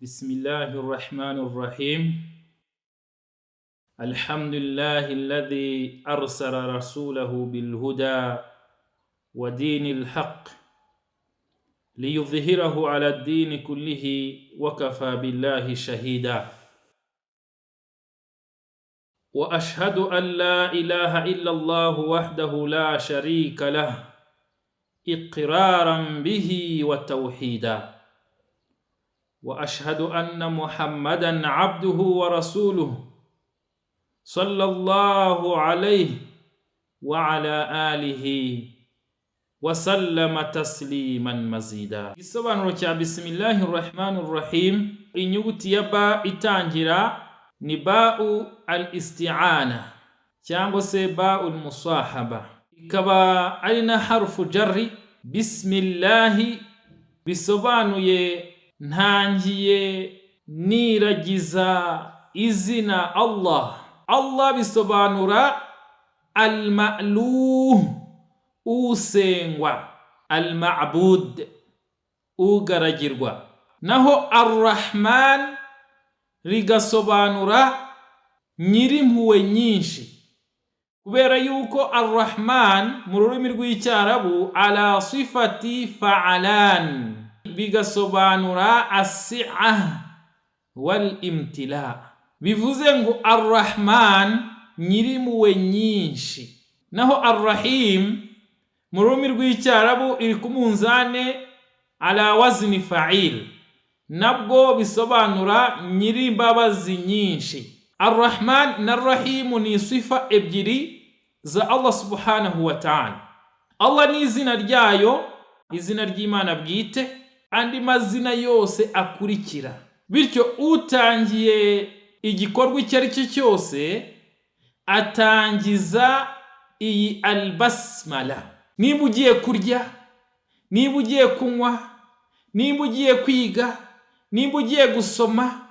بسم الله الرحمن الرحيم. الحمد لله الذي أرسل رسوله بالهدى ودين الحق ليظهره على الدين كله وكفى بالله شهيدا. وأشهد أن لا إله إلا الله وحده لا شريك له إقرارا به وتوحيدا. وأشهد أن محمدا عبده ورسوله صلى الله عليه وعلى آله وسلم تسليما مزيدا. Igisobanuro cya Bismillahir Rahmanir Rahim, inyuguti ya ba itangira ni ba'u al-isti'ana cyangwa se ba'ul musahaba, ikaba ari na harfu jarri. Bismillahi bisobanuye ntangiye niragiza izina Allah. Allah bisobanura al-ma'luh, usengwa, al-ma'bud, ugaragirwa. Naho ar-Rahman rigasobanura nyirimpuwe nyinshi, kubera yuko ar-Rahman mu rurimi rw'icyarabu ala sifati fa'alan bigasobanura as-si'ah wal imtila. Bivuze ngo ar-Rahman nyirimpuwe nyinshi. Naho ar-Rahim mu rurimi rw'icyarabu iri ku munzane ala wazni fa'il, nabwo bisobanura nyirimbabazi nyinshi. Ar-Rahman na Ar-Rahim ni sifa ebyiri za Allah subhanahu wa ta'ala. Allah ni izina ryayo, izina ry'Imana bwite, andi mazina yose akurikira. Bityo utangiye igikorwa icyo ari cyo cyose atangiza iyi al-basmala. Niba ugiye kurya, niba ugiye kunywa, niba ugiye kwiga, niba ugiye gusoma,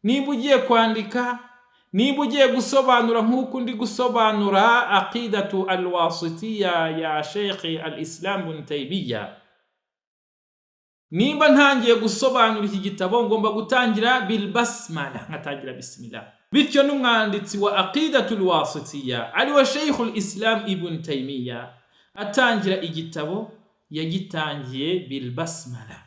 niba ugiye kwandika, niba ugiye gusobanura nk'uko ndi gusobanura aqidatu al-wasitiyya ya Sheikh al-Islam Ibn Taymiyyah, nimba ntangiye gusobanura iki gitabo ngomba gutangira bil basmala, nkatangira bismillah. Bityo n'umwanditsi wa aqidatu al-wasitiyya ari wa Sheikh al-Islam Ibn Taymiyyah atangira igitabo yagitangiye bil basmala.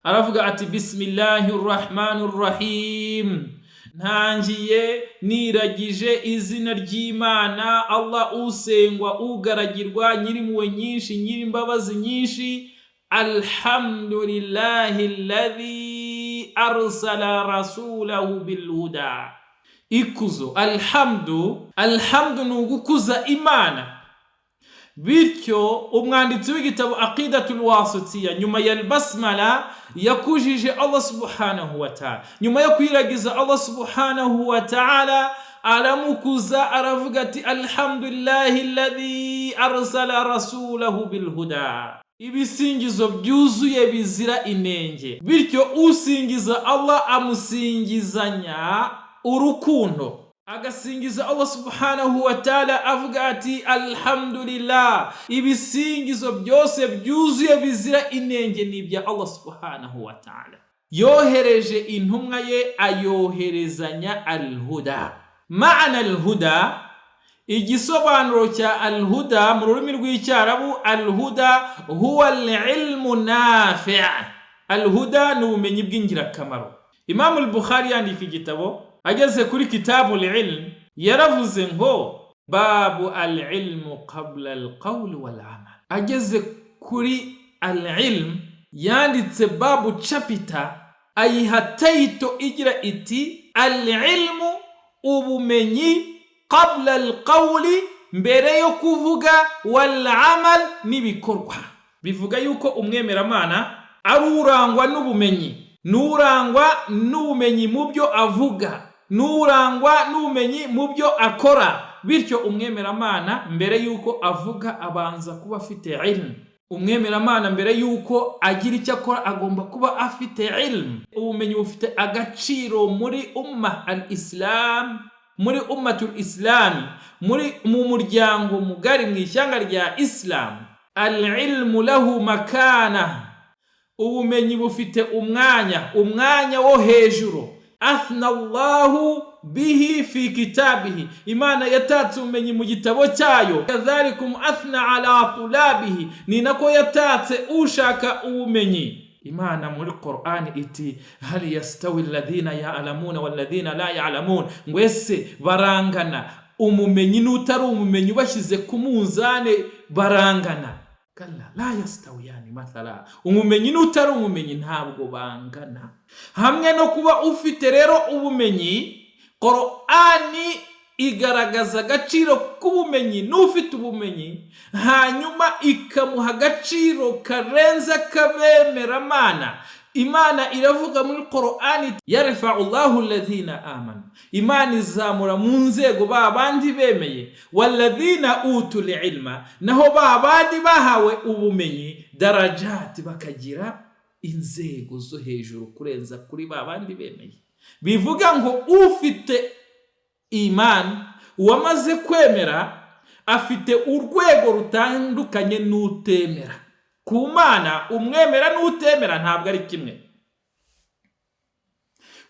Aravuga ati Bismillahir Rahmanir Rahim, ntangiye niragije izina ry'Imana Allah usengwa, ugaragirwa, nyirimpuwe nyinshi, nyirimbabazi nyinshi. Alhamdulillahi alladhi arsala rasulahu bilhuda. Ikuzo, alhamdu ni ugukuza Imana. Bityo umwanditsi w'igitabo aqidatul wasitiyya nyuma ya basmala yakujije Allah subhanahu wa ta'ala. Nyuma yo kwiragiza Allah subhanahu wa ta'ala aramukuza, aravuga ati alhamdulillahi alladhi arsala rasulahu bilhuda. Ibisingizo byuzuye bizira inenge. Bityo usingiza Allah amusingizanya urukundo, agasingiza Allah subhanahu wa ta'ala avuga ati alhamdulillah. Ibisingizo byose byuzuye bizira inenge ni ibya Allah subhanahu wa ta'ala. Yohereje intumwa ye ayoherezanya al-huda. Ma'ana al-huda, igisobanuro cya al-huda mu rurimi rw'icyarabu, al-huda huwa al-ilmu nafi'. Al-huda ni ubumenyi bw'ingirakamaro. Imam al-Bukhari yandika igitabo, ageze kuri kitabul ilm yaravuze ngo babu al-ilmu qabla al-qawl wal-amal. Ageze kuri al-ilm yanditse babu chapter, ayiha title igira iti al-ilmu, ubumenyi, qabla al-qawli, mbere yo kuvuga, wal-amal, n'ibikorwa. Bivuga yuko umwemeramana ari urangwa n'ubumenyi, nurangwa n'ubumenyi mu byo avuga, nurangwa n'ubumenyi mu byo akora. Bityo umwemeramana mbere yuko avuga abanza kuba afite ilmu. Umwemeramana mbere yuko agira icyo akora agomba kuba afite ilmu. Ubumenyi bufite agaciro muri umma al-Islam, muri ummatul Islam, mu muryango mugari mu ishyanga rya Islam. Al-ilmu lahu makana ubumenyi bufite umwanya wo hejuru. Athna Allahu bihi fi kitabihi, Imana yatatse ubumenyi mu gitabo cyayo. Kadhalikum athna ala tulabihi, ni nako yatatse ushaka ubumenyi. Imana muri Qur'an iti hal yastawi alladhina ya'lamuna walladhina la ya'lamun, ngwese barangana umumenyi n'utari umumenyi bashyize ku munzane barangana? Kalla la yastawiyani mathala, umumenyi n'utari umumenyi ntabwo bangana. Hamwe no kuba ufite rero ubumenyi, Qur'ani igaragaza agaciro k'ubumenyi n'ufite ubumenyi, hanyuma ikamuha agaciro karenze k'abemeramana. Imana iravuga muri Qur'ani, yarfa'u Allahu alladhina amanu, Imana izamura mu nzego babandi bemeye, walladhina utul ilma, naho babandi bahawe ubumenyi, darajati, bakagira inzego zo hejuru kurenza kuri babandi bemeye. Bivuga ngo ufite imani, uwamaze kwemera, afite urwego rutandukanye n'utemera. Ku Mana umwemera n'utemera ntabwo ari kimwe.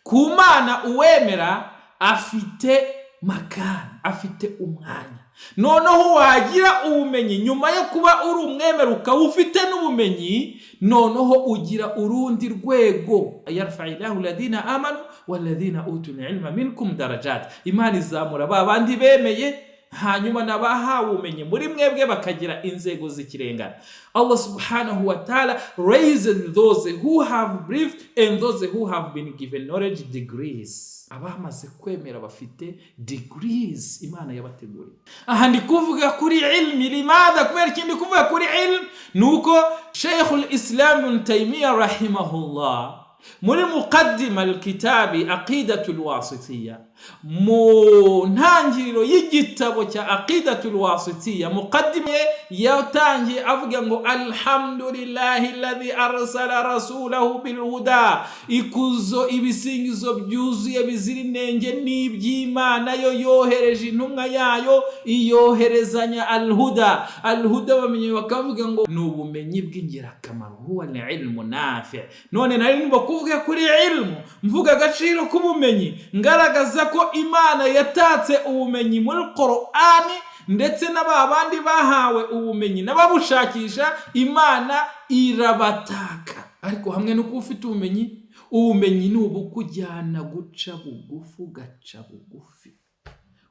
Ku Mana uwemera afite makana, afite umwanya. Noneho wagira ubumenyi nyuma yo kuba uri umwemera ukaba ufite n'ubumenyi, noneho ugira urundi rwego. Yarfa'illahu alladhina amanu walladhina utul ilma minkum darajat, Imana izamura babandi bemeye, hanyuma nabahawe ubumenyi muri mwebwe bakagira inzego z'ikirenga. Allah subhanahu wa ta'ala raises those who have believed and those who have been given knowledge degrees. Abamaze kwemera bafite degrees Imana yabateguriye. Aha ndi kuvuga kuri ilmi. Limada? Kubera ikindi kuvuga kuri ilmi nuko Sheikh al-Islam Ibn Taymiyyah rahimahullah muri muqaddima al-kitabi Aqidatul Wasitiyya, mu ntangiriro y'igitabo cya Aqidatul Wasitiyya, muqaddima yatangiye avuga ngo alhamdulillahi alladhi arsala rasulahu bil huda, ikuzo ibisingizo byuzuye bizira inenge n'iby'Imana yo yohereje intumwa yayo, iyoherezanya al-huda. Al-huda bamenye bakavuga ngo ni ubumenyi bw'ingirakamaro, huwa al-ilmu nafi'. None nari nimba kuvuga kuri ilmu, mvuga agaciro k'ubumenyi, ngaragaza ko Imana yatatse ubumenyi muri Qur'ani, ndetse n'ababandi bahawe ubumenyi n'ababushakisha Imana irabataka. Ariko hamwe no kuba ufite ubumenyi ni ubukujyana guca bugufi, gaca bugufi.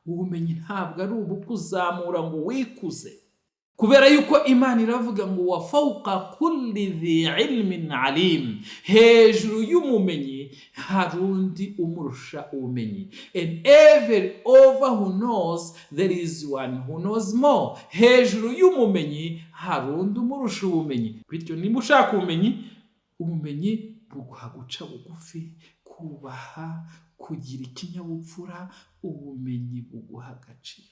Ubumenyi ntabwo ari ubukuzamura ngo wikuze, kubera yuko Imana iravuga ngo wa fawqa kulli dhi ilmin alim, hejuru y'umumenyi hari undi umurusha ubumenyi. And every over who knows there is one who knows more. Hejuru y'umumenyi hari undi umurusha ubumenyi. Bityo niba ushaka ubumenyi buguha guca bugufi, kubaha, kugira ikinyabupfura. Ubumenyi buguha agaciro.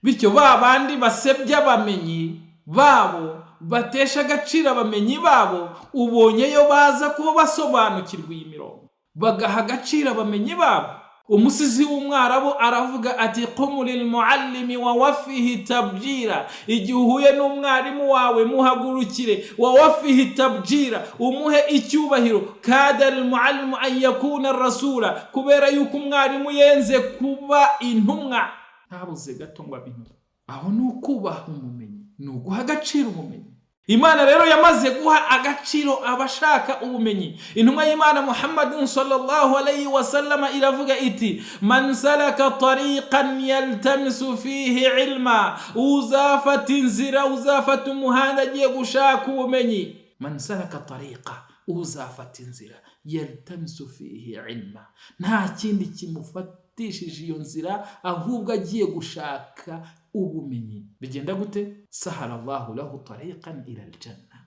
Bityo babandi basebya abamenyi babo, batesha agaciro abamenyi babo, ubonyeyo baza kuba basobanukirwa iyi mirongo, bagaha agaciro abamenyi babo. Umusizi w'umwarabu aravuga ati qumu lil muallimi wa wafihi tabjira, igihe uhuye n'umwarimu wawe muhagurukire, wa wafihi tabjira, umuhe icyubahiro. Kada al muallimu an yakuna rasula, kubera yuko umwarimu yenze kuba intumwa, ntabuze gato ngo abintu. Aho ni ukubaha umumenyi, ni uguha agaciro umumenyi. Imana rero yamaze guha agaciro abashaka ubumenyi. Intumwa y'Imana Muhammadun sallallahu alayhi wa sallam iravuga iti man salaka tariqan yaltamisu fihi ilma, uzafata inzira, uzafata umuhanda agiye gushaka ubumenyi. Man salaka tariqa, uzafata inzira, yaltamisu fihi ilma, nta kindi kimufatishije iyo nzira ahubwo agiye gushaka ubumenyi. Bigenda gute? Sahala Allahu lahu tariqan ila aljanna,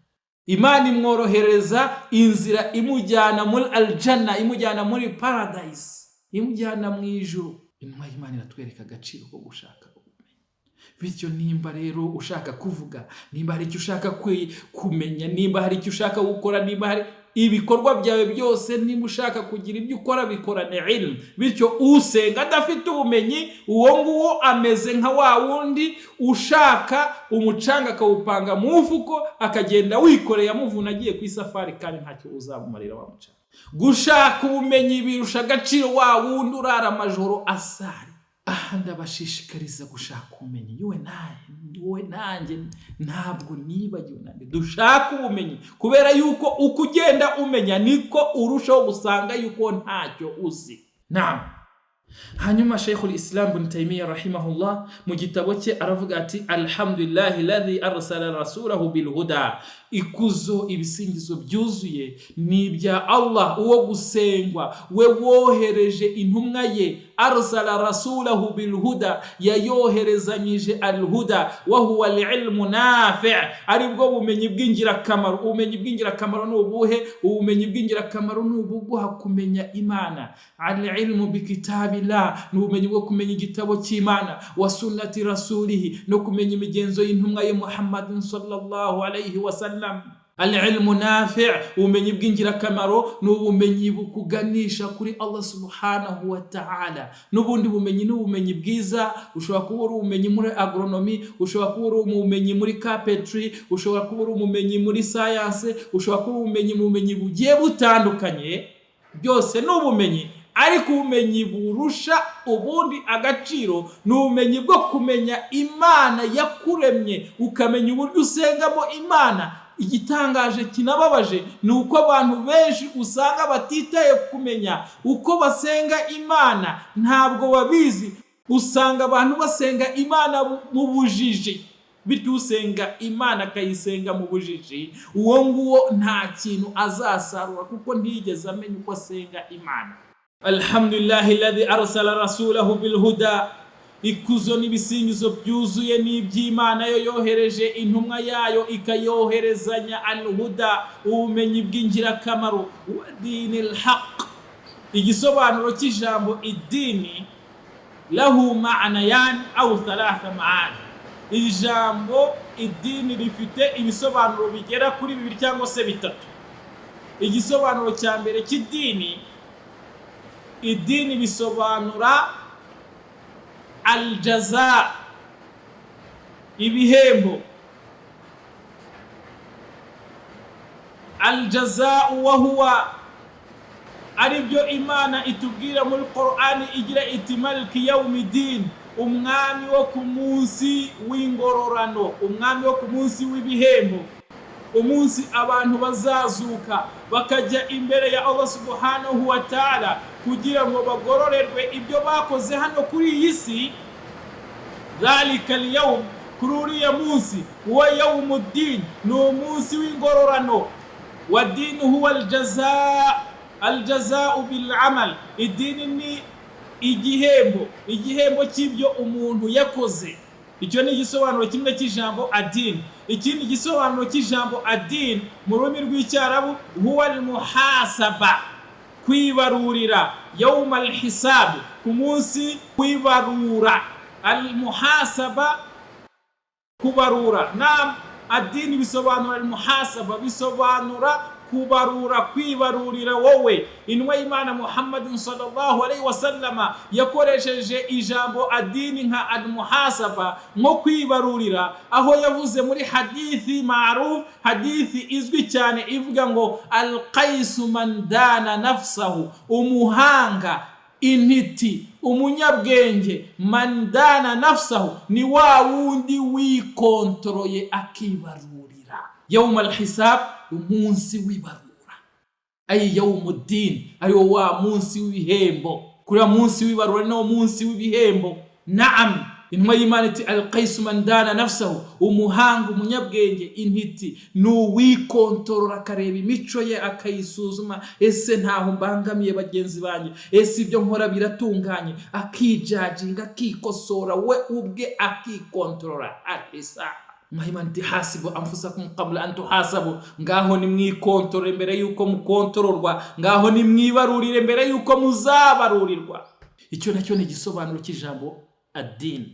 Imana imworohereza inzira imujyana muri aljanna, imujyana muri paradise, imujyana mu ijuru. Intumwa y'Imana iratwereka agaciro ko gushaka ubumenyi. Bityo nimba rero ushaka kuvuga, nimba hari icyo ushaka kumenya, nimba hari icyo ushaka gukora, nimba hari ibikorwa byawe byose niba ushaka kugira ibyo ukora bikorane ilmu. Bityo usenga adafite ubumenyi, uwo nguwo ameze nka wa wundi ushaka umucanga akawupanga mu mfuko akagenda wikoreye amuvuna agiye ku isafari kandi ntacyo uzamumarira wa mucanga. Gushaka ubumenyi birusha agaciro wa wundi urara amajoro asari. Ndabashishikariza gushaka ubumenyi. Wowe nanjye ntabwo nibagiwe, nanjye dushaka ubumenyi, kubera yuko uko ugenda umenya niko urushaho gusanga yuko ntacyo uzi. Hanyuma Sheikhul Islam Ibn Taymiyyah rahimahullah mu gitabo cye aravuga ati alhamdulillahi alladhi arsala rasulahu bil huda. Ikuzo, ibisingizo byuzuye ni ibya Allah uwo gusengwa, we wohereje intumwa ye. Arsala rasulahu bil huda, yayoherezanyije al huda wa huwa al ilmu nafi', aribwo bumenyi bw'ingirakamaro. Ubumenyi bw'ingirakamaro ni ubuhe? Ubumenyi bw'ingirakamaro ni ubuguha kumenya Imana. Al ilmu bi kitabillah, ni ubumenyi bwo kumenya igitabo cy'Imana, wa sunnati rasulihi, no kumenya imigenzo y'intumwa ye Muhammadin sallallahu alayhi wa sallam. Al-ilmu nafi', ubumenyi bw'ingirakamaro ni ubumenyi bukuganisha kuri Allah subhanahu wa ta'ala. N'ubundi bumenyi ni ubumenyi bwiza. Ushobora kuba uri ubumenyi muri agronomy, ushobora kuba uri ubumenyi muri carpentry, ushobora kuba uri ubumenyi muri science, ushobora kuba ubumenyi mu bumenyi bugiye butandukanye. Byose ni ubumenyi, ariko ubumenyi burusha ubundi agaciro ni ubumenyi bwo kumenya Imana yakuremye, ukamenya uburyo usengamo Imana. Igitangaje kinababaje ni uko abantu benshi usanga batitaye kumenya uko basenga Imana, ntabwo babizi. Usanga abantu basenga Imana mu bujiji, bityo usenga Imana akayisenga mu bujiji, uwo nguwo nta kintu azasarura kuko ntiyigeze amenya uko asenga Imana. Alhamdulillahi alladhi arsala rasulahu bil huda. Ikuzo n'ibisingizo byuzuye ni iby'Imana yo yohereje intumwa yayo ikayoherezanya al-huda, ubumenyi bw'ingirakamaro, wa dinil haq. Igisobanuro cy'ijambo idini lahu ma'nayan aw thalatha ma'ani. Ijambo idini rifite ibisobanuro bigera kuri 2 cyangwa se 3. Igisobanuro cya mbere cy'idini, idini bisobanura al-jaza, ibihembo. Al-jaza wa huwa, aribyo Imana itubwira muri Qur'ani igira iti maliki yawmiddin, umwami wo ku munsi w'ingororano, umwami wo ku munsi w'ibihembo. Umunsi abantu bazazuka bakajya imbere ya Allah subhanahu wa ta'ala kugira ngo bagororerwe ibyo bakoze hano kuri iyi si. Dhalika al-yawm, kuri uriya munsi, wa yawmuddin, ni umunsi w'ingororano. Wa dinu huwa al-jazaa, al-jazaa'u bil amal. Idini ni igihembo cy'ibyo umuntu yakoze. Icyo ni igisobanuro kimwe cy'ijambo adin. Ikindi gisobanuro cy'ijambo adin mu rurimi rw'icyarabu huwa al-muhasaba, kwibarurira. Yawm al-hisab, ku munsi kwibarura. Al-muhasaba, kubarura. Adini bisobanura al-muhasaba, bisobanura kubarura, kwibarurira wowe. Intumwa y'Imana Muhammadin sallallahu alayhi wa sallama yakoresheje ijambo adini nka al-muhasaba, nko kwibarurira, aho yavuze muri hadithi ma'ruf, hadithi izwi cyane ivuga ngo al-qaisu man dana nafsahu, umuhanga, intiti, umunyabwenge, man dana nafsahu, ni wa wundi wikontroye akibarurira. Yawm al-hisab, umunsi w'ibarura. Ay yawmuddin, ayo wa munsi w'ibihembo. Kuri wa munsi w'ibarura no munsi w'ibihembo. Naam, intumwa y'Imana iti al-qaisu man dana nafsahu, umuhanga, umunyabwenge, intiti, n'uwikontorora akareba imico ye akayisuzuma. Ese ntaho mbangamiye bagenzi banjye? Ese ibyo nkora biratunganye? Akijajinga, akikosora, we ubwe akikontorora. Al-hisab. Imana iti hasibu anfusakum qabla an tuhasabu, ngaho ni mwikontorore mbere yuko mukontororwa, ngaho ni mwibarurire mbere yuko muzabarurirwa. Icyo nacyo ni igisobanuro cy'ijambo ad-din.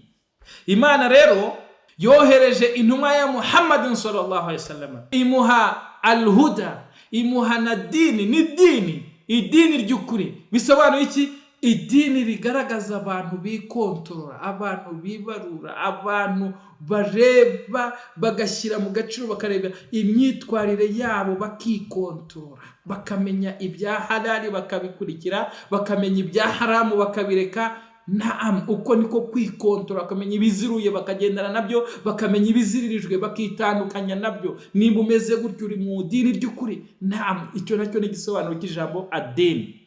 Imana rero yohereje intumwa ya Muhammadin sallallahu alayhi wasallam, imuha al-huda, imuhana dini n'idini, idini ry'ukuri. Bisobanuye iki? Idini rigaragaza abantu bikontorora, abantu bibarura, abantu bareba bagashyira mu gaciro, bakareba imyitwarire yabo, bakikontorora, bakamenya ibya halali bakabikurikira, bakamenya ibya haramu bakabireka. Naam, uko niko kwikontorora, bakamenya ibiziruye bakagendana nabyo, bakamenya ibiziririjwe bakitandukanya nabyo. Niba umeze gutyo uri mu dini ry'ukuri. Naam, icyo nacyo ni igisobanuro cy'ijambo adini.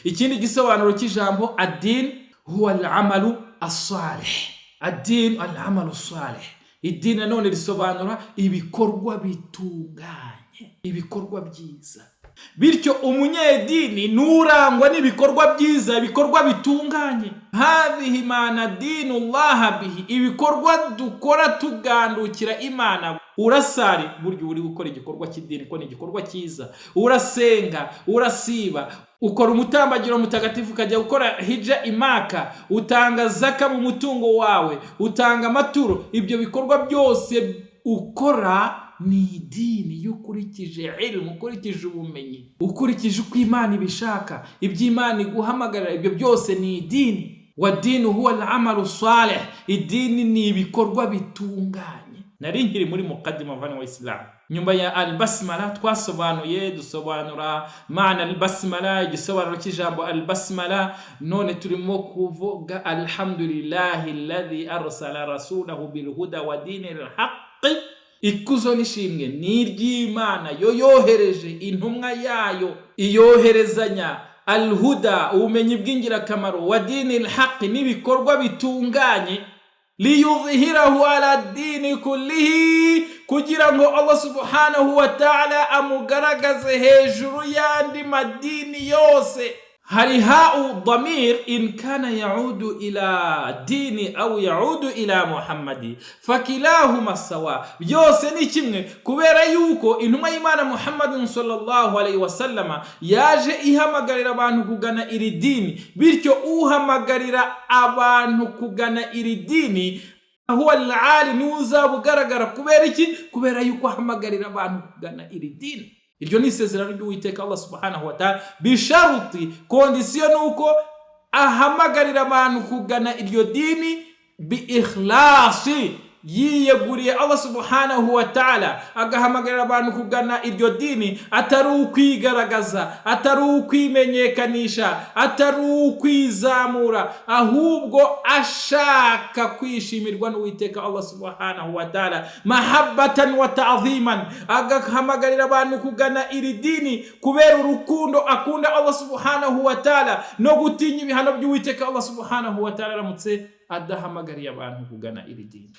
Ikindi gisobanuro cy'ijambo adin huwa al-amalu as-salih. Adin al-amalu as-salih. Idini nanone risobanura ibikorwa bitunganye, ibikorwa byiza. Bityo umunyedini nurangwa n'ibikorwa byiza, ibikorwa bitunganye. Hadhihi mana dinullah bihi, ibikorwa dukora tugandukira Imana. Urasari, buryo uri gukora igikorwa cy'idini, ko ni igikorwa cyiza. Urasenga, urasiba, ukora umutambagiro mutagatifu, ukajya gukora hija imaka, utanga zaka mu mutungo wawe, utanga amaturo. Ibyo bikorwa byose ukora ni idini y'ukurikije ilmu, ukurikije ubumenyi, ukurikije uko Imana ibishaka, iby'Imana iguhamagarira. Ibyo byose ni idini. Wa dinu huwa al-amalu salih. Idini ni ibikorwa bitunganye. Nari nkiri muri mukaddima wa Islam. Nyuma ya al-basmala twasobanuye, dusobanura maana al-basmala, igisobanuro cy'ijambo al-basmala. None turimo kuvuga alhamdulillahi alladhi arsala rasulahu bil huda wa dinil haqq. Ikuzo nishimwe ni iry'Imana yo yohereje intumwa yayo, iyoherezanya al-huda, ubumenyi bw'ingirakamaro, wa dinil haqq, n'ibikorwa bitunganye, liyudhhirahu ala dini kullihi, kugira ngo Allah subhanahu wa ta'ala amugaragaze hejuru yandi madini yose. Hari ha'u dhamir in kana yaudu ila dini au yaudu ila Muhammadi, fakilahuma sawa. Byose ni kimwe, kubera yuko intumwa y'Imana Muhammadin sallallahu alayhi wasallama yaje ihamagarira abantu kugana iri dini. Bityo uhamagarira abantu kugana iri dini huwa al-ali, ni uzabugaragara. Kubera iki? Kubera yuko ahamagarira abantu kugana iri dini. Iryo ni isezerano ry'Uwiteka Allah subhanahu wa ta'ala, bisharuti, kondisiyo nuko ahamagarira abantu kugana iryo dini bi ikhlasi, yiyeguriye Allah subhanahu wa ta'ala. Agahamagarira abantu kugana iryo dini atari ukwigaragaza, atari ukwimenyekanisha, atari ukwizamura, ahubwo ashaka kwishimirwa n'Uwiteka Allah subhanahu wa ta'ala, mahabbatan wa ta'ziman. Agahamagarira abantu kugana iri dini kubera urukundo akunda Allah subhanahu wa ta'ala, no gutinya ibihano by'Uwiteka Allah subhanahu wa ta'ala aramutse adahamagariye abantu kugana iri dini.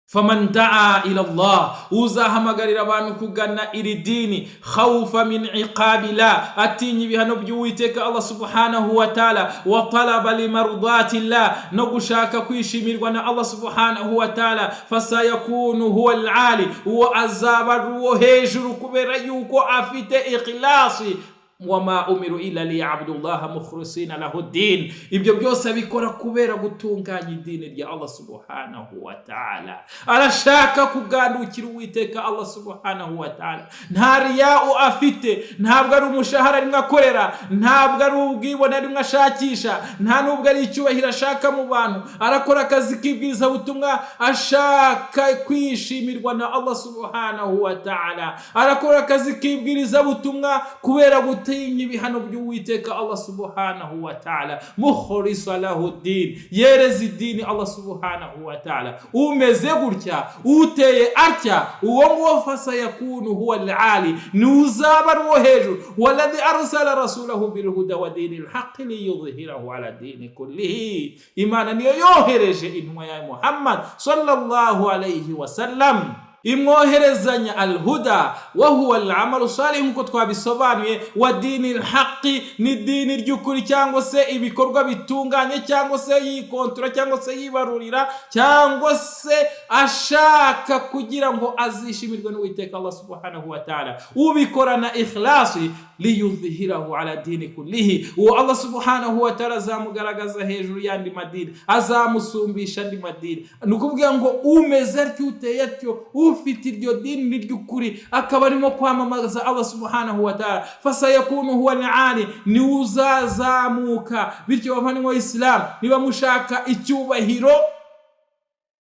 Faman da'a ila Allah, uzahamagarira abantu kugana iri dini khawfa min iqabillah, atinya ibihano by'Uwiteka Allah subhanahu wa ta'ala, wa talaba limardatillah, no gushaka kwishimirwa na Allah subhanahu wa ta'ala, fasayakunu huwa al-ali, wa azaba ruwo hejuru, kubera yuko afite ikhlasi. Wama umiru illa liya'budullaha mukhlisina lahu ad-din. Ibyo byose bikora kubera gutunganya idini rya Allah subhanahu wa ta'ala. Arashaka kugandukira Uwiteka Allah subhanahu wa ta'ala. Nta riya'u afite, ntabwo ari umushahara rimwe akorera, ntabwo ari ubwibone rimwe ashakisha, nta nubwo ari icyubahiro ashaka mu bantu. Arakora akazi k'ibwiriza butumwa ashaka kwishimirwa na Allah subhanahu wa ta'ala. Arakora akazi k'ibwiriza butumwa kubera gutinya ibihano by'Uwiteka Allah subhanahu wa ta'ala, mukhlisa lahu ad-din, yereza idini Allah subhanahu wa ta'ala. Umeze gutya, uteye atya, uwo ngo fasayakunu huwa al-ali, nuzaba ruwo hejuru. Walladhi arsala rasulahu bil huda wa dinil haqq liyudhhirahu ala dini kullihi. Imana niyo yohereje intumwa ya Muhammad sallallahu alayhi wa sallam, imwoherezanya al-huda wa huwa al-amalu salih, nkuko twabisobanuye. Wa dinil haqq, ni dini ry'ukuri, cyangwa se ibikorwa bitunganye, cyangwa se yikontora, cyangwa se yibarurira, cyangwa se ashaka kugira ngo azishimirwe n'Uwiteka Allah subhanahu wa ta'ala. Ubikorana ikhlasi, liyudhhirahu ala dini kullihi, wa Allah subhanahu wa ta'ala azamugaragaza hejuru yandi madini, azamusumbisha andi madini. Nukuvuga ngo umeze atyo, uteye atyo, ufite iryo dini ry'ukuri akaba arimo kwamamaza Allah subhanahu wa ta'ala, fasayakunu huwa al-ali, ni uzazamuka. Bityo bavandimwe b'Islam, niba mushaka icyubahiro,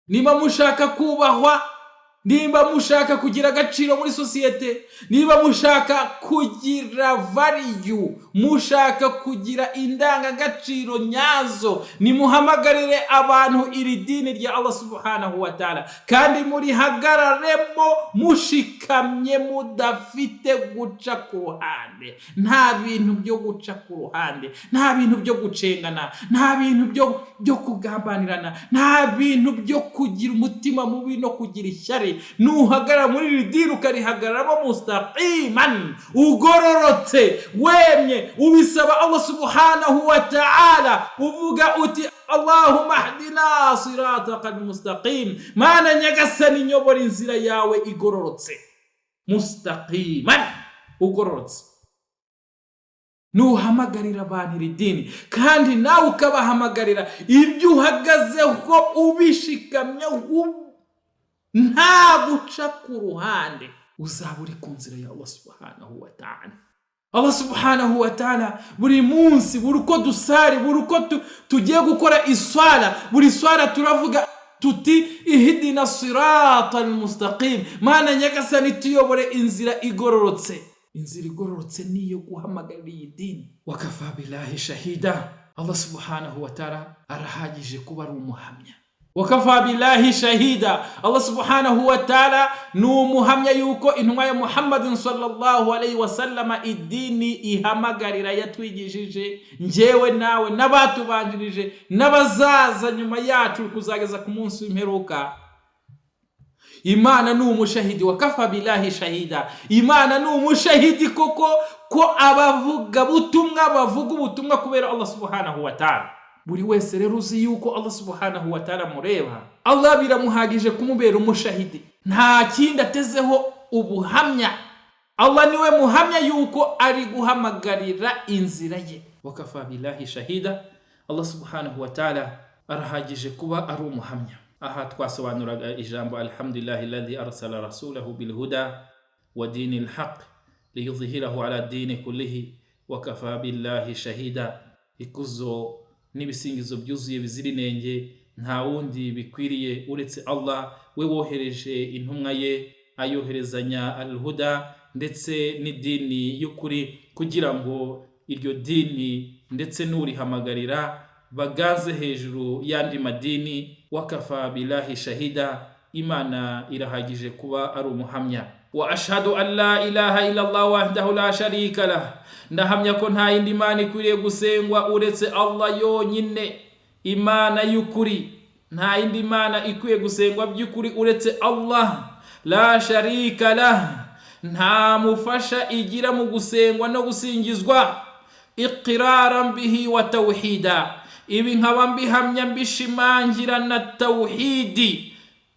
niba mushaka kubahwa, niba mushaka kugira agaciro muri sosiyete, niba mushaka kugira value, mushaka kugira indangagaciro nyazo, nimuhamagarire abantu iri dini rya Allah subhanahu wa ta'ala, kandi muri hagararemo mushikamye, mudafite guca ku ruhande. Nta bintu byo guca ku ruhande, nta bintu byo gucengana, nta bintu byo kugambanirana, nta bintu byo kugira umutima mubi no kugira ishyari. Nuhagarara muri iri dini ukarihagararamo mustaqiman, ugororotse, wemye, ubisaba Allah subhanahu wa ta'ala, uvuga uti Allahumma hdina siratakal mustaqim, mana nyagasani nyobora inzira yawe igororotse, mustaqiman, ugororotse. Nuhamagarira abantu iri dini, kandi nawe ukabahamagarira ibyo uhagazeho ubishikamye, nta guca ku ruhande, uzaba uri ku nzira ya Allah subhanahu wa ta'ala. Allah subhanahu wa ta'ala buri munsi, buri uko dusari, buri uko tugiye gukora iswala, buri swala turavuga tuti ihdina siratal mustaqim, mana nyagasani tuyobore inzira igororotse. Inzira igororotse niyo guhamagarira iyi dini. Wakafa billahi shahida, Allah subhanahu wa ta'ala arahagije kuba ari umuhamya. Wakafa billahi shahida, Allah subhanahu wa ta'ala ni umuhamya yuko intumwa ya Muhammadin sallallahu alayhi wa sallama idini ihamagarira yatwigishije, njyewe nawe n'abatubanjirije n'abazaza nyuma yacu kuzageza ku munsi w'imperuka. Imana ni umushahidi. Wakafa billahi shahida, Imana ni umushahidi koko ko abavuga butumwa bavuga ubutumwa kubera Allah subhanahu wa ta'ala. Buri wese rero uzi yuko Allah subhanahu wa ta'ala mureba, Allah biramuhagije kumubera umushahidi, nta kindi atezeho ubuhamya. Allah niwe muhamya yuko ari guhamagarira inzira ye. Wakafa billahi shahida, Allah subhanahu wa ta'ala arahagije kuba ari umuhamya. Aha twasobanuraga ijambo alhamdulillahi alladhi arsala rasulahu bil huda wa dinil haqq liyudhhirahu ala dini kullihi wakafa billahi shahida. Ikuzo n'ibisingizo byuzuye bizira inenge nta wundi bikwiriye uretse Allah, we wohereje intumwa ye ayoherezanya al-huda ndetse n'idini y'ukuri, kugira ngo iryo dini ndetse n'urihamagarira bagaze hejuru yandi madini. Wakafa billahi shahida, Imana irahagije kuba ari umuhamya. Wa ashhadu an la ilaha illa Allah wahdahu la sharika lah, ndahamya ko nta yindi Imana ikwiriye gusengwa uretse Allah yonyine, Imana y'ukuri. Nta yindi Imana ikwiye gusengwa by'ukuri uretse Allah, la sharika lah, nta mufasha igira mu gusengwa no gusingizwa. Iqraran bihi wa tawhida, ibi nkaba mbihamya mbishimangira na tawhidi,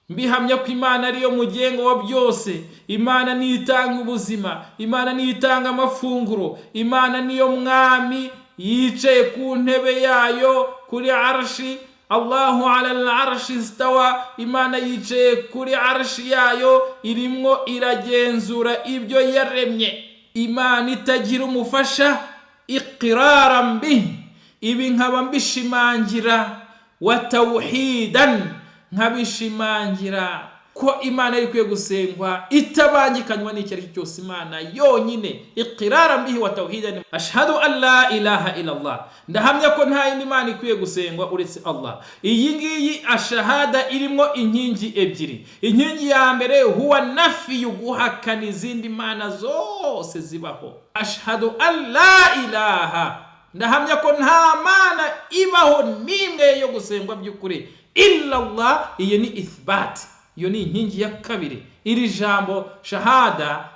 mbihamya ko Imana ariyo mugengo wa byose. Imana niyo itanga ubuzima, Imana niyo itanga amafunguro, Imana niyo mwami yicaye ku ntebe yayo kuri arshi. Allahu ala al-arshi istawa, Imana yicaye kuri arshi yayo irimwo iragenzura ibyo yaremye. Imana itagira umufasha. Iqraran bihi, ibi nkaba mbishimangira, wa tawhidan, nkabishimangira ko Imana ikwiye gusengwa itabangikanywa n'icyo ari cyose, Imana yonyine. Iqraran bihi wa tawhidan, ashhadu an la ilaha illa Allah, ndahamya ko nta yindi Imana ikwiye gusengwa uretse Allah. Iyi ngiyi ashahada irimo inkingi ebyiri. Inkingi ya mbere huwa nafi, guhakana izindi Imana zose zibaho. Ashhadu an la ilaha, ndahamya ko nta Mana ibaho n'imwe yo gusengwa by'ukuri illa Allah. Iyo ni ithbat, iyo ni inkingi ya kabiri. Iri jambo shahada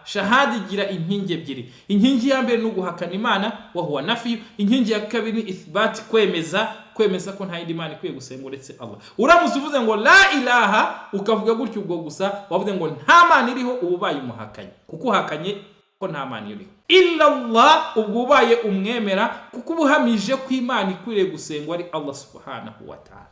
igira inkingi ebyiri. Inkingi ya mbere ni guhakana Imana, wa huwa nafi. Inkingi ya kabiri ni ithbat, kwemeza ko nta yindi Imana ikwiye gusengwa uretse Allah. Uramutse uvuze ngo la ilaha ukavuga gutyo ubwo gusa, wavuze ngo nta Mana iriho, ubaye umuhakanye, kuko uhakanye ko nta Mana iriho illa Allah, ubwo ubaye umwemera kuko ubuhamije ko Imana ikwiriye gusengwa ari Allah subhanahu wa ta'ala.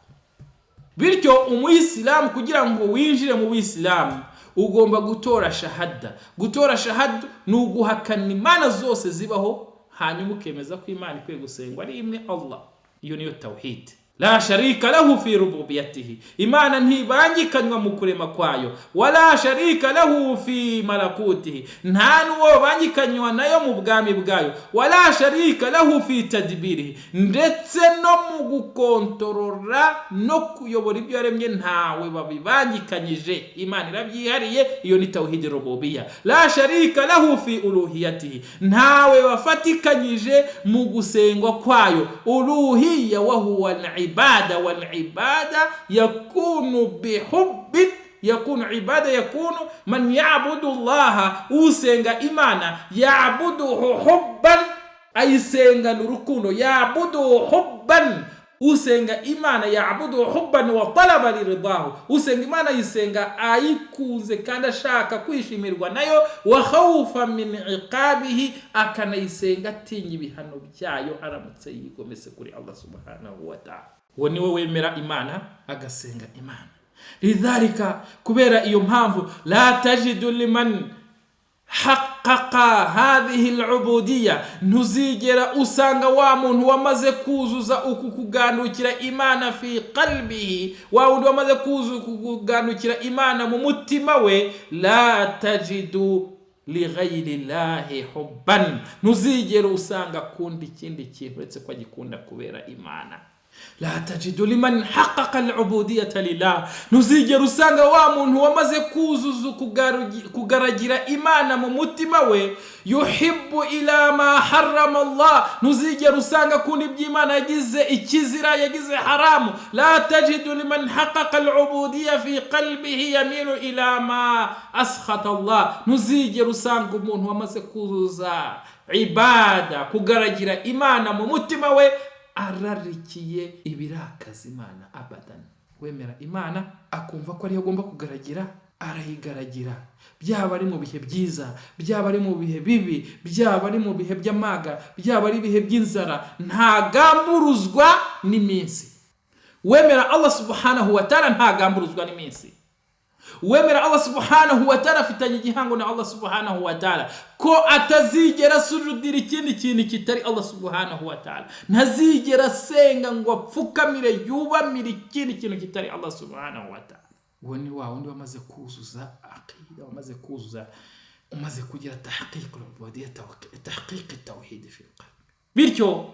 Bityo umuyisilamu kugira ngo winjire mu Bisilamu ugomba gutora shahada. Gutora shahada ni uguhakana imana zose zibaho, hanyuma ukemeza ko imana ikwiye gusengwa ari imwe Allah. Iyo niyo tawhid. La sharika lahu fi rububiyatihi, imana ntibangikanywa mu kurema kwayo. Wala sharika lahu fi malakutihi, nta nuwo bangikanywa nayo mu bwami bwayo. Wala sharika lahu fi tadbirihi, ndetse no mu gukontorora no kuyobora ibyo yaremye ntawe babibangikanyije. Imana irabyihariye, iyo ni tawhid rububiyya. La sharika lahu fi uluhiyatihi, ntawe bafatikanyije mu gusengwa kwayo. Uluhiyya wa huwa العبادة، والعبادة يكون بحب، يكون عبادة، يكون من يعبد الله وسنغا إيمانا يعبده حبا، أي سنغا نركونه يعبده حبا usenga imana yaabudu hubban wa talaba liridahu, usenga imana yisenga ayikuze kandi ashaka kwishimirwa nayo, wa khawfa min iqabihi, akanayisenga atinya ibihano byayo aramutse yigomese kuri Allah subhanahu wa ta'ala. Uwo niwe wemera imana agasenga imana. Lidhalika, kubera iyo mpamvu, la tajidu liman haqqaqa hadhihi al-ubudiyya, ntuzigera usanga wa muntu wamaze kuzuza uku kugandukira imana fi qalbihi, wa wundi wamaze kugandukira imana mu mutima we, la tajidu li ghayri llahi hubban, ntuzigera usanga kundi ikindi kintu uretse ko agikunda kubera imana. La tajidu liman haqqaqa al-ubudiyyata lillah, ntuzigera usanga wa muntu wamaze kuzuza kugaragira imana mu mutima we, yuhibbu ila ma harrama Allah, ntuzigera usanga kundi iby'imana yagize ikizira, yagize haramu. La tajidu liman haqqaqa al-ubudiyya fi qalbihi yamilu ila ma askhata Allah, ntuzigera usanga umuntu wamaze kuzuza ibada, kugaragira imana mu mutima we, ararikiye ibirakaza imana abadan. Wemera imana akumva ko ariyo agomba kugaragira, arayigaragira, byaba ari mu bihe byiza, byaba ari mu bihe bibi, byaba ari mu bihe by'amaga, byaba ari ibihe by'inzara, ntagamburuzwa n'iminsi. Wemera Allah subhanahu wa ta'ala ntagamburuzwa n'iminsi. Wemera Allah subhanahu wa ta'ala afitanye igihango na Allah subhanahu wa ta'ala ko atazigera sujudira ikindi kintu kitari Allah subhanahu wa ta'ala, ntazigera senga ngo apfukamire yubamire ikindi kintu kitari Allah subhanahu wa ta'ala. Uwo ni wa wundi wamaze kuzuza aqida, wamaze kuzuza, umaze kugira tahqiq al-ubudiyya, tahqiq at-tawhid fi al-qalb. Bityo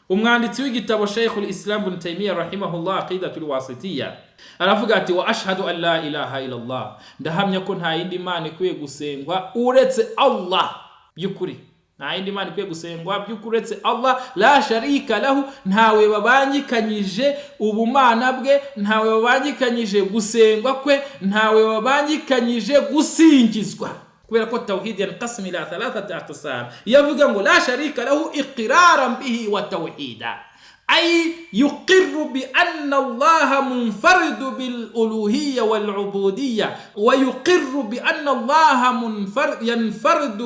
umwanditsi w'igitabo Sheikh al-Islam Ibn Taymiyyah rahimahullah Aqidatul Wasitiyya aravuga ati, wa ashhadu an la ilaha illa Allah, ndahamya ko nta yindi mana ikwiye gusengwa uretse Allah byukuri, nta yindi mana ikwiye gusengwa byukuri uretse Allah. La sharika lahu, ntawe babangikanyije ubumana bwe, ntawe babangikanyije gusengwa kwe, ntawe babangikanyije gusingizwa. kubera ko tawhid yanqasim ila thalathati aqsam. Yavuga ngo la sharika lahu iqraran bihi wa tawhida, ay yuqirru bi anna Allah munfarid bil uluhiyya wal ubudiyya, wa yuqirru bi anna Allah yanfarid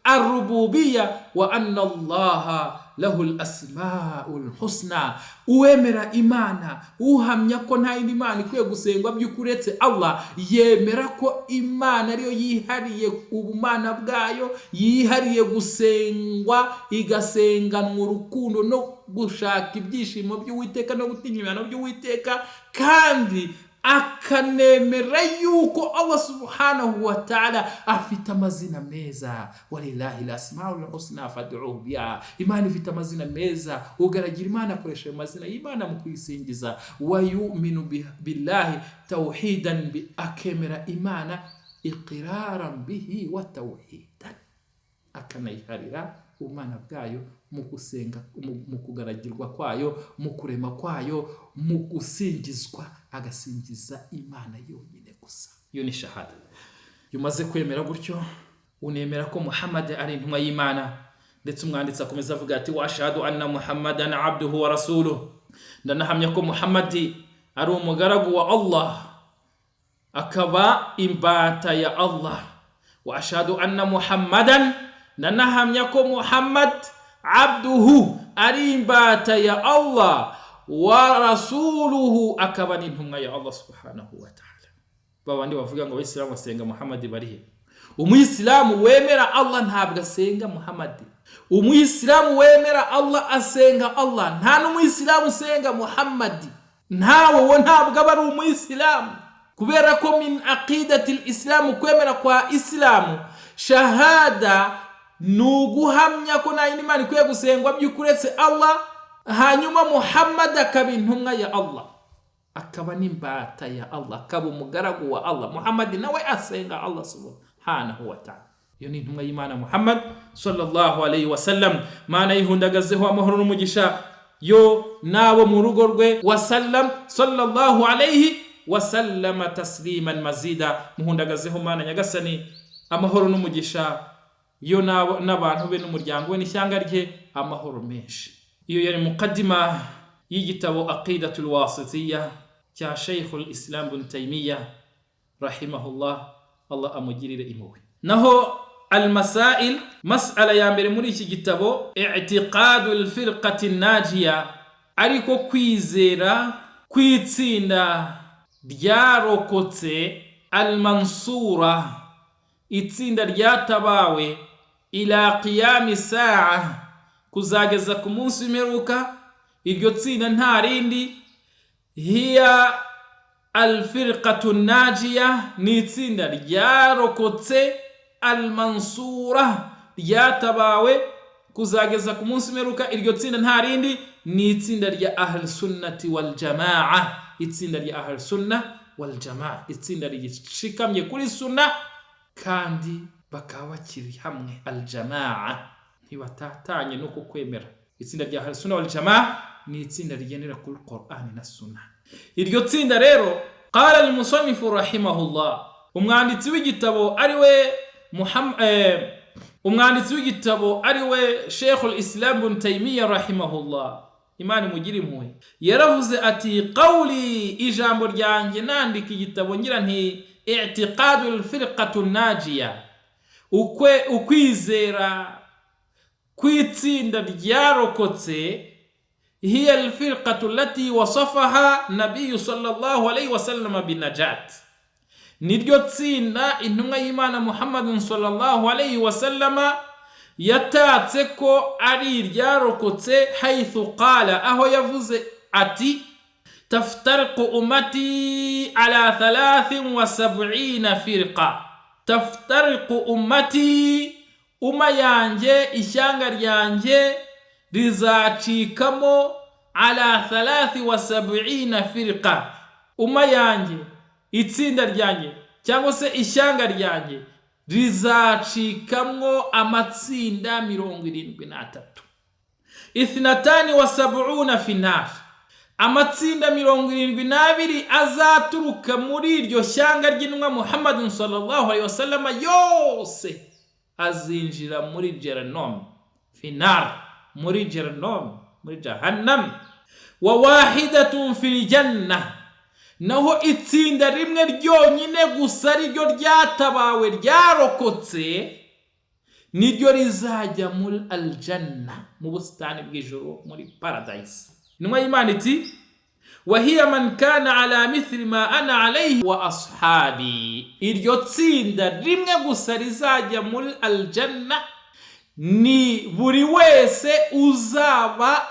ar-rububiyya wa anna Allah lahu al-asma'ul husna. Uwemera imana uhamya ko nta yindi mana ikwiye gusengwa by'ukuretse Allah, yemera ko imana ariyo yihariye ubumana bwayo, yihariye gusengwa, igasenganwa urukundo no gushaka ibyishimo by'Uwiteka no gutinya ibihano by'Uwiteka, kandi akanemera yuko Allah subhanahu wa ta'ala afite amazina meza. Walillahi al-asma'ul husna fad'uhu biha, imana ifite amazina meza, ugaragira imana akoresha amazina y'imana mu kwisingiza. Wa yu'minu billahi tawhidan, bi akemera imana iqraran bihi wa tawhidan, akanayiharira ubumana bwayo mu gusenga, mu kugaragirwa kwayo, mu kurema kwayo, mu gusingizwa, agasingiza imana yonyine gusa. Iyo ni shahada. Yumaze kwemera gutyo, unemera ko Muhammad ari intumwa y'Imana, ndetse umwanditsi akomeza avuga ati, wa ashhadu anna Muhammadan abduhu wa rasuluhu, ndanahamya ko Muhammad ari umugaragu wa Allah akaba imbata ya Allah. Wa ashhadu anna Muhammadan, ndanahamya ko Muhammad abduhu ari imbata ya Allah, wa rasuluhu akaba ni intumwa ya Allah subhanahu wa ta'ala. babandi bavuga ngo abayisilamu basenga Muhammad barihe? Umuyisilamu wemera Allah ntabwo asenga Muhammad. Umuyisilamu wemera Allah asenga Allah, nta n'umuyisilamu usenga Muhammad. Ntawe wo ntabwo aba ari umuyisilamu, kubera ko min aqidati al-islam, kwemera kwa islamu, shahada nuguhamya ko nta Imana ikwiye gusengwa by'ukuretse Allah, hanyuma Muhammad akaba intumwa ya Allah, akaba n'imbata ya Allah, akaba umugaragu wa Allah. Muhammad nawe asenga Allah subhanahu wa ta'ala. Iyo ni intumwa y'Imana Muhammad sallallahu alayhi wa sallam. Mana yihundagazeho amahoro n'umugisha yo nabo mu rugo rwe wa sallam sallallahu alayhi wa sallama tasliman mazida. Muhundagazeho Mana nyagasani amahoro n'umugisha yo nabo n'abantu be n'umuryango we n'ishyanga rye amahoro menshi. Iyo yari mukaddima y'igitabo Aqidatul Wasitiyya cya Shaykhul Islam Ibn Taymiyyah rahimahullah, Allah amugirire impuhwe. Naho al-masail, mas'ala ya mbere muri iki gitabo, i'tiqadul firqati najiya, ariko kwizera kwitsinda ryarokotse, al-mansura, itsinda ryatabawe, ila qiyami saa, kuzageza ku munsi w'imperuka. Iryo tsinda nta rindi, hiya al-firqatu najiya, ni itsinda ryarokotse, al-mansura, ryatabawe, kuzageza ku munsi w'imperuka. Iryo tsinda nta rindi, ni itsinda rya ahli sunnati wal jamaa, itsinda rya ahli sunna wal jamaa, itsinda rishikamye kuri sunna kandi bakaba bakiri hamwe, al jamaa, ntibatatanye no kukwemera. Itsinda rya ahli sunna wal jamaa ni itsinda rigendera kuri Qur'an na sunna. Iryo tsinda rero, qala al-musannif rahimahullah, umwanditsi w'igitabo ariwe Shaykhul Islam Ibn Taymiyyah rahimahullah, Imana imugire impuhwe, yaravuze ati qawli, ijambo ryanjye nandika igitabo ngira nti i'tiqadul firqatu najiya, ukwizera kwitsinda ryarokotse, hiya al-firqatu allati wasafaha nabiyyu sallallahu alayhi wa sallam bin najat, niryo tsinda intumwa y'Imana Muhammadun sallallahu alayhi wa sallama yatatse ko ari ryarokotse, haythu qala, aho yavuze ati taftariqu ummati ala 73 firqa, taftariqu ummati, umma yanjye, ishyanga ryanjye rizacikamo, ala 73 firqa, umma yanjye, itsinda ryanjye cyangwa se ishyanga ryanjye rizacikamwo amatsinda 73. 72 finar, amatsinda 72 azaturuka muri iryo shyanga ry'intumwa Muhammadun sallallahu alayhi wa sallam, yose azinjira muri Jahannam, finar, muri Jahannam, muri Jahannam. Wa wahidatun fil janna, naho itsinda rimwe ryonyine gusa ryo ryatabawe ryarokotse, niryo rizajya muri aljanna, mu busitani bw'ijuru, muri paradise. Intumwa y'Imana iti wa hiya man kana ala mithli ma ana alayhi wa ashabi, iryo tsinda rimwe gusa rizajya muri aljanna ni buri wese uzaba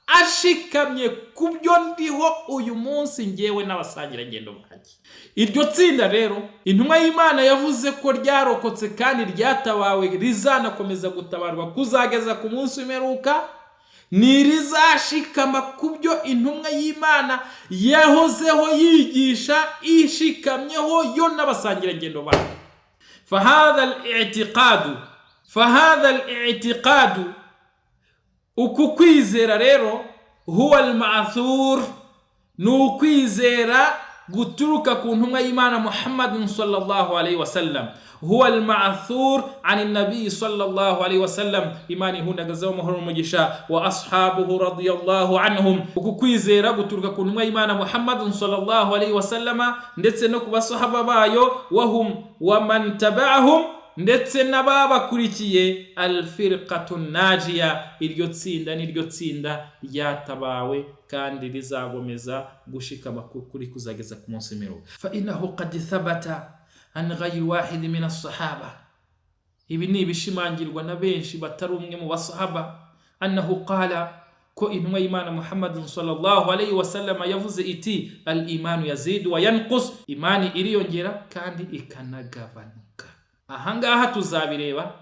ashikamye kubyo ndiho uyu munsi ngewe n'abasangira ngendo banjye. Iryo tsinda rero intumwa y'Imana yavuze ko ryarokotse kandi ryatabawe, rizanakomeza gutabarwa kuzageza ku munsi w'imperuka, ni rizashikama kubyo intumwa y'Imana yahozeho yigisha, ishikamyeho yo n'abasangira ngendo banjye. Fahadha al-i'tiqadu, uku kwizera rero, huwa al-ma'thur, nukwizera guturuka ku ntumwa y'Imana Muhammadun sallallahu alayhi wa sallam, huwa al-ma'thur an nabi sallallahu alayhi wa sallam, Imana ihundagazeho amahoro n'umugisha, wa ashabuhu radiyallahu anhum, uku kwizera guturuka ku ntumwa y'Imana Muhammadun sallallahu alayhi wa sallama ndetse no ku basahaba bayo, wahum wa man taba'ahum ndetse n'ababakurikiye al-firqatun najiya, iryo tsinda niryo tsinda ryatabawe kandi rizagomeza gushikama kuri kuzageza ku munsi w'imperuka. Fa innahu qad thabata an ghayri wahid min as-sahaba, ibi ni ibishimangirwa na benshi batari umwe mu basahaba, annahu qala, ko intumwa y'Imana Muhammad sallallahu alayhi wa sallam yavuze iti al-imanu yazidu wa yanqus, imani iriyongera kandi ikanagabanuka. Ahangaha tuzabireba.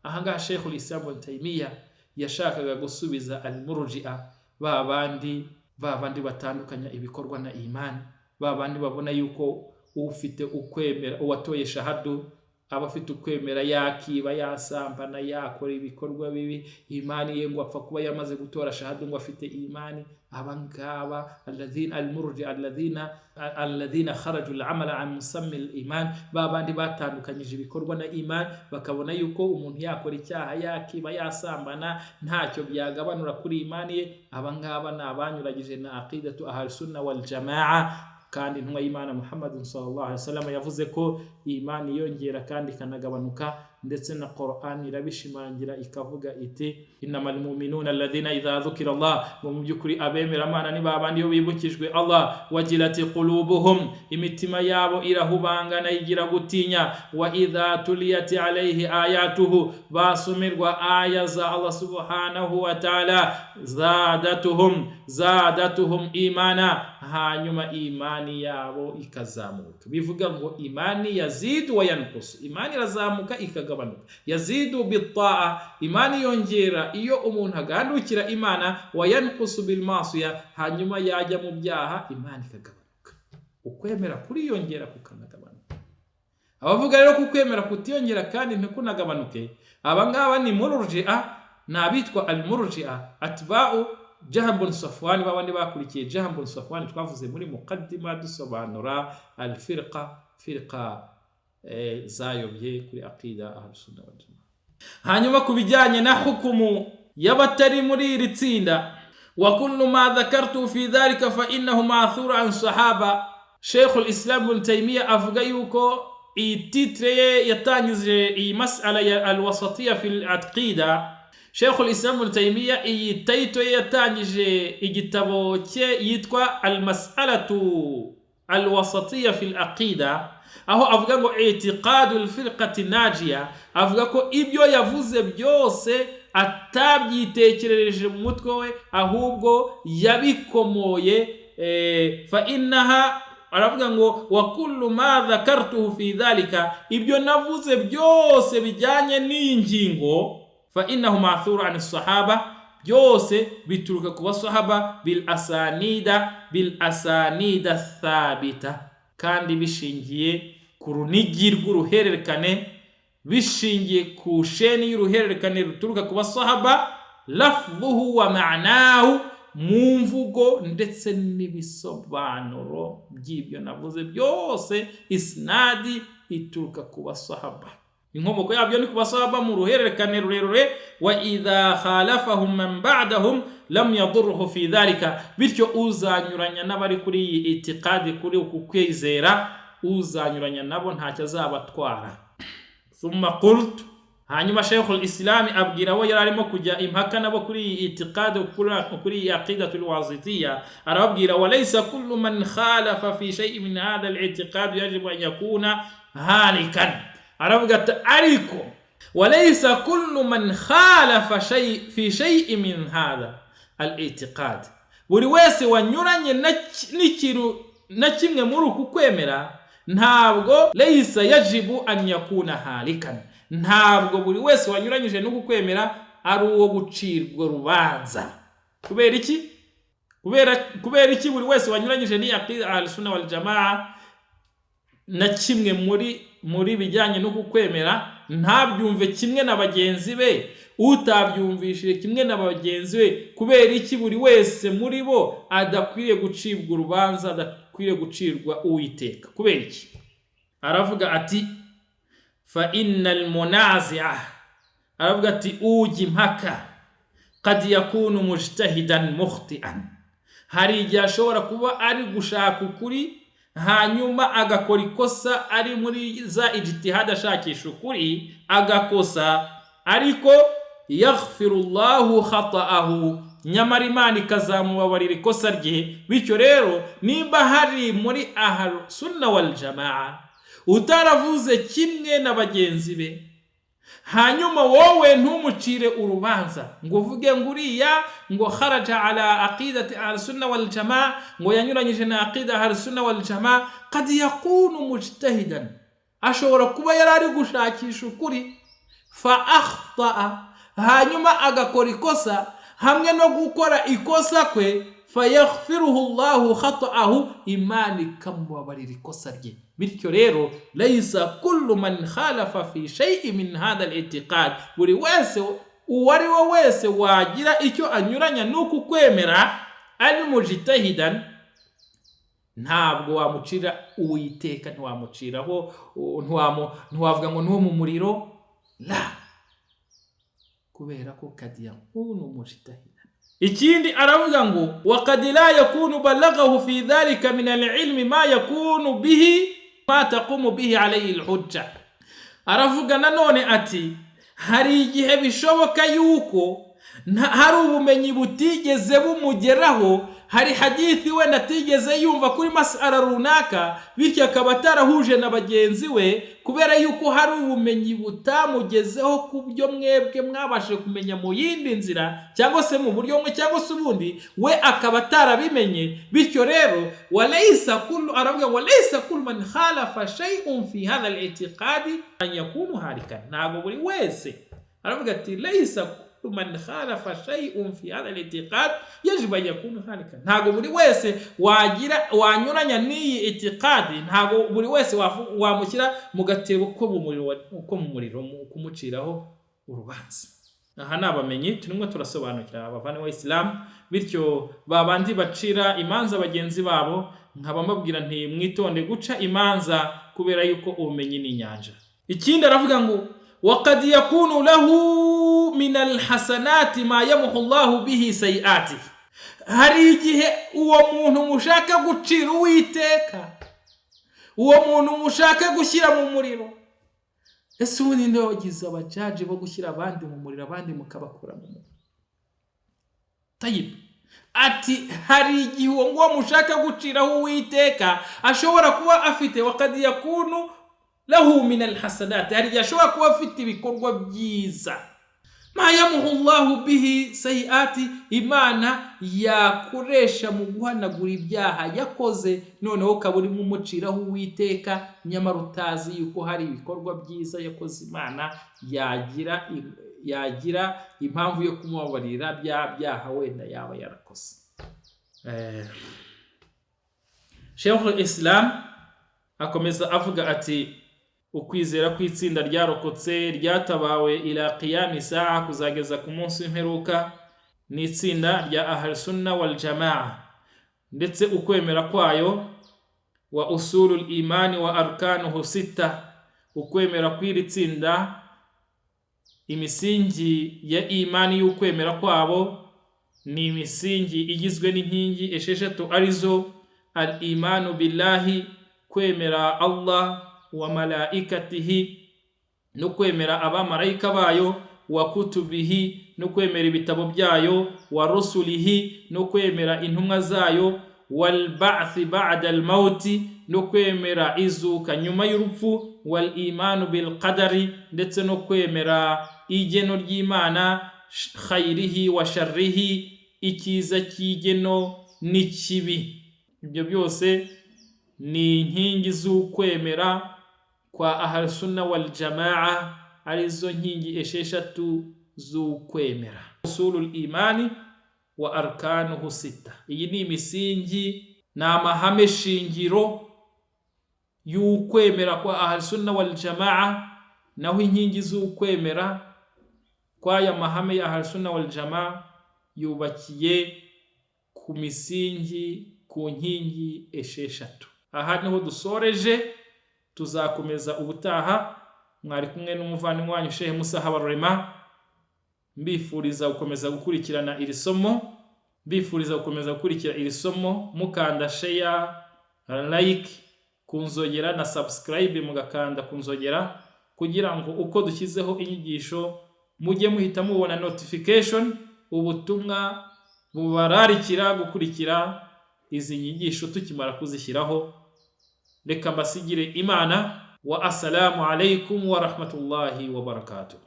Ahangaha Sheikhul Islam Ibn Taymiyyah yashakaga gusubiza al-murji'a, babandi batandukanya ibikorwa na imani, babandi babona yuko ufite ukwemera, uwatoye shahadu aba afite ukwemera, yakiba, yasambana, yakora ibikorwa bibi, imani ye ngo apfa kuba yamaze gutora shahadu ngo afite imani. Abangaba al-murji'a alladhina kharaju al-amala an musammi al-iman, babandi batandukanyije ibikorwa na imani, bakabona yuko umuntu yakora icyaha, yakiba, yasambana, ntacyo byagabanura kuri imani ye. Abangaba ni abanyuragije na aqidatu ahlus sunna wal jamaa. Kandi intumwa y'Imana Muhammad sallallahu alaihi wasallam yavuze ko imani yongera kandi kanagabanuka, ndetse na Qur'an irabishimangira ikavuga iti innamal mu'minuna alladhina idha dhukira Allah, mu byukuri abemera Imana ni babandi yo bibukijwe Allah, wajilati qulubuhum, imitima yabo irahubangana igira gutinya, wa idha tuliyati alayhi ayatuhu, basumirwa aya za Allah subhanahu wa ta'ala, zadatuhum imana, hanyuma imani yabo ikazamuka. Bivuga ngo imani yazidu wa yanqus, imani irazamuka ikagabanuka. Yazidu bitta'a, imani yongera iyo umuntu agandukira Imana, wa yanqusu bil masiya, hanyuma yajya mu byaha imani ikagabanuka. Ukwemera kuri yongera kukanagabanuka. Abavuga rero kukwemera kutiyongera kandi ntikunagabanuke, abangaba ni murji'a, nabitwa al-murji'a atba'u Jahm bin Safwan, babandi bakurikiye Jahm bin Safwan twavuze muri muqaddima dusobanura al-firqa zayobye kuri aqida ahlus sunna wal jamaa. Hanyuma kubijyanye na hukumu y'abatari muri iri tsinda, wa kullu ma dhakartu fi dhalika fa innahu ma'thur an sahaba. Sheikhul Islam Ibn Taymiyyah avuga yuko iyi titre yatangije iyi mas'ala ya al-wasatiyya fil aqida. Sheikhul Islam Ibn Taymiyyah iyi title yatangije igitabo cye yitwa al-mas'alatu al-wasatiyya fil aqida, aho avuga ngo i'tiqadul firqati najiya, avuga ko ibyo yavuze byose atabyitekerereje mu mutwe we, ahubwo yabikomoye. Fa innaha, aravuga ngo wa kullu ma dhakartuhu fi dhalika, ibyo navuze byose bijyanye n'ingingo, fa innahu ma'thur an as-sahaba, byose bituruka ku basahaba, bil asanida thabita, kandi bishingiye ku runigi rw'uruhererekane, bishingiye ku sheni y'uruhererekane ruturuka ku basahaba, lafdhuhu wa ma'nahu, mu mvugo ndetse n'ibisobanuro by'ibyo navuze byose. Isnadi ituruka ku basahaba, inkomoko yabyo ni ku basahaba mu ruhererekane rurerure. Wa idha khalafahum man ba'dahum lam yadurruhu fi dhalika, bityo uzanyuranya n'abari kuri iyi itiqadi, kuri uku kwizera, uzanyuranya nabo ntacyo azabatwara. Thumma qult, hanyuma Sheikhul Islam abwira abo yari arimo kujya impaka nabo kuri iyi itiqadi, kuri iyi aqidatul wasitiyya, arababwira walaysa kullu man khalafa fi shay'in min hadha al-i'tiqad yajibu an yakuna halikan. Aravuga ati ariko walaysa kullu man khalafa fi shay'in min hadha al-i'tiqad, buri wese wanyuranye n'ikintu na kimwe muri uku kwemera, ntabwo laysa yajibu an yakuna halikan, ntabwo buri wese wanyuranyije n'uku kwemera ari uwo gucirwa rubanza. Kubera iki? Kubera iki buri wese wanyuranyije ni aqida ahlus-sunna wal jamaa na kimwe muri bijyanye n'uku kwemera, ntabyumve kimwe na bagenzi be, utabyumvishije kimwe na bagenzi be? Kubera iki buri wese muri bo adakwiriye gucibwa urubanza, adakwiriye gucirwa uwiteka? Kubera iki? Aravuga ati fa innal munazi'a, aravuga ati ujya impaka, qad yakunu mujtahidan mukhti'an, hari igihe ashobora kuba ari gushaka ukuri hanyuma agakora ikosa ari muri za ijtihad ashakisha ukuri agakosa, ariko yaghfirullahu khata'ahu, nyamara Imana ikazamubabarira ikosa rye. Bityo rero niba hari muri ahlu sunna wal jamaa utaravuze kimwe na bagenzi be, hanyuma wowe ntumucire urubanza ngo uvuge nguriya ngo kharaja ala aqidati ahlu sunna wal jamaa, ngo yanyuranyije na aqida ahlu sunna wal jamaa, qad yakunu mujtahidan, ashobora kuba yarari gushakisha ukuri, fa akhta'a, hanyuma agakora ikosa, hamwe no gukora ikosa kwe fayaghfiruhu Allahu khata'ahu, Imana ikamubabarira ikosa rye. Bityo rero laysa kullu man khalafa fi shay'in min hadha al-i'tiqad, buri wese uwari we wese wagira icyo anyuranya nuko kwemera al-mujtahidan, ntabwo wamucira uwiteka, ntiwamuciraho, ntiwavuga ngo no mu muriro, la, kubera ko kad yakunu mujtahidan. Ikindi aravuga ngo waqad la yakunu balaghahu fi dhalika min al-ilmi ma yakunu bihi ma taqumu bihi alayhi al-hujja. Aravuga nanone ati hari igihe bishoboka yuko hari ubumenyi butigeze bumugeraho, hari hadithi we natigeze yumva kuri mas'ala runaka, bityo akaba atarahuje na bagenzi we, kubera yuko hari ubumenyi butamugezeho ku byo mwebwe mwabashe kumenya mu yindi nzira, cyangwa se mu buryo bumwe cyangwa se ubundi, we akaba atarabimenye. Bityo rero walaysa kullu, aravuga walaysa kullu man khalafa shay'un fi hadha al-i'tiqadi an yakunu halikan, ntabwo buri wese, aravuga ati laysa man khalafa shay'un fi hadha al-i'tiqad yajib an yakunu halikan, ntago buri wese wanyuranya n'iyi itiqadi, ntago buri wese wamushyira mu gatebo ko mu muriro kumuciraho urubanza. Aha nabamenye turimo turasobanukira abavana wa Islam, bityo babandi bacira imanza bagenzi babo, nkaba mbabwira nti mwitonde guca imanza, kubera yuko ubumenyi ni inyanja. Ikindi aravuga ngo وقد يكون له من الحسنات ما يمحو الله به سيئاته, hari igihe uwo muntu mushaka gucira uwiteka, uwo muntu mushaka gushyira mu muriro, ese ubundi nde wagize abajaji bo gushyira abandi mu muriro, abandi mukabakura mu muriro? Tayib, ati hari igihe uwo mushaka guciraho uwiteka ashobora kuba afite waqad yakunu lahu min alhasanat, hari yashobora kuba afite ibikorwa byiza, ma yamuhu Allahu bihi sayiati, Imana yakoresha mu guhanagura ibyaha yakoze, noneho ukaba urimo umuciraho uwiteka, nyamara utazi yuko hari ibikorwa byiza yakoze, Imana yagira impamvu yo kumubabarira bya byaha wenda yaba yarakoze. Sheikhul Islam akomeza avuga ati ukwizera kw'itsinda ryarokotse ryatabawe ila qiyam saa, kuzageza ku munsi w'imperuka, ni itsinda rya ahlu sunna wal jamaa, ndetse ukwemera kwayo wa usulul imani wa arkanuhu sita, ukwemera kw'iri tsinda, imisingi ya imani y'ukwemera kwabo ni imisingi igizwe n'inkingi esheshatu, arizo al-imanu billahi, kwemera Allah wa malaikatihi, no kwemera abamarayika bayo, wa kutubihi, no kwemera ibitabo byayo, wa rusulihi, no kwemera intumwa zayo, wal ba'thi ba'da al mauti, no kwemera izuka nyuma y'urupfu, wal imanu bil qadari, ndetse no kwemera igeno ry'Imana, khairihi wa sharrihi, ikiza cy'igeno n'ikibi. Ibyo byose ni inkingi z'ukwemera kwa ahlu sunna wal jamaa, arizo nkingi esheshatu z'ukwemera. Usulul imani wa arkanuhu sita, iyi ni imisingi n'amahame shingiro y'ukwemera kwa ahlu sunna wal jamaa, naho inkingi z'ukwemera kwa aya mahame ya ahlu sunna wal jamaa yubakiye ku misingi, ku nkingi esheshatu. Aha niho dusoreje, tuzakomeza ubutaha. Mwari kumwe n'umuvandimwe wanyu Sheikh Musa Habarurema, mbifuriza gukomeza gukurikirana iri somo, mukanda share, like kunzogera na subscribe, mugakanda kunzogera kugira ngo uko dushyizeho inyigisho mujye muhita mubona notification, ubutumwa bubararikira gukurikira izi nyigisho tukimara kuzishyiraho. Reka mbasigire Imana wa assalamu alaikum wa rahmatullahi wa barakatuh.